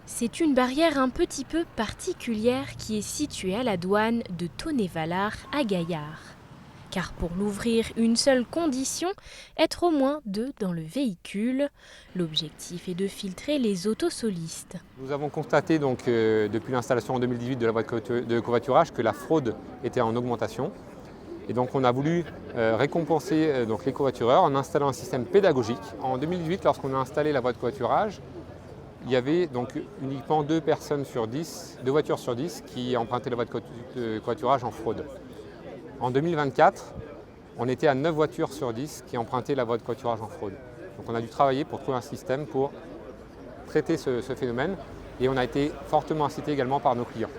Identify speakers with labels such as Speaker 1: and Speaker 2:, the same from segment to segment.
Speaker 1: C'est une barrière un petit peu particulière qui est située à la douane de Tonnet-Valar à Gaillard. Car pour l'ouvrir, une seule condition, être au moins deux dans le véhicule. L'objectif est de filtrer les autosolistes.
Speaker 2: Nous avons constaté depuis l'installation en 2018 de la voie de covoiturage que la fraude était en augmentation. Et donc on a voulu récompenser les covoitureurs en installant un système pédagogique. En 2018, lorsqu'on a installé la voie de covoiturage, il y avait donc uniquement deux voitures sur 10 qui empruntaient la voie de covoiturage en fraude. En 2024, on était à 9 voitures sur 10 qui empruntaient la voie de covoiturage en fraude. Donc on a dû travailler pour trouver un système pour traiter ce phénomène et on a été fortement incité également par nos clients.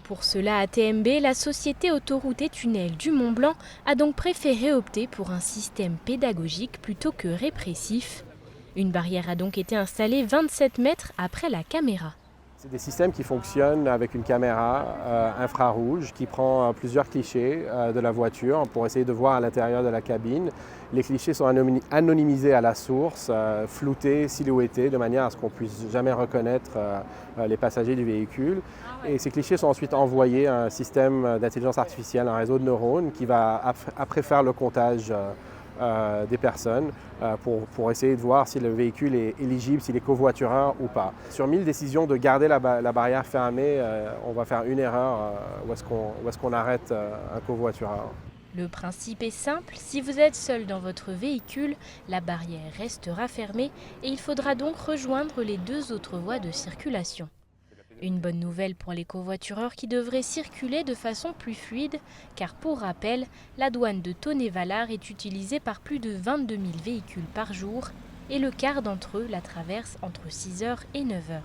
Speaker 1: Pour cela, ATMB, la société Autoroutes et Tunnels du Mont-Blanc, a donc préféré opter pour un système pédagogique plutôt que répressif. Une barrière a donc été installée 27 mètres après la caméra.
Speaker 3: C'est des systèmes qui fonctionnent avec une caméra infrarouge qui prend plusieurs clichés de la voiture pour essayer de voir à l'intérieur de la cabine. Les clichés sont anonymisés à la source, floutés, silhouettés, de manière à ce qu'on ne puisse jamais reconnaître les passagers du véhicule. Et ces clichés sont ensuite envoyés à un système d'intelligence artificielle, un réseau de neurones qui va après faire le comptage des personnes pour essayer de voir si le véhicule est éligible, s'il est covoitureur ou pas. Sur 1000 décisions de garder la barrière fermée, on va faire une erreur où est-ce qu'on arrête un covoitureur.
Speaker 1: Le principe est simple, si vous êtes seul dans votre véhicule, la barrière restera fermée et il faudra donc rejoindre les deux autres voies de circulation. Une bonne nouvelle pour les covoitureurs qui devraient circuler de façon plus fluide, car pour rappel, la douane de Tonnet-Valar est utilisée par plus de 22 000 véhicules par jour et le quart d'entre eux la traverse entre 6h et 9h.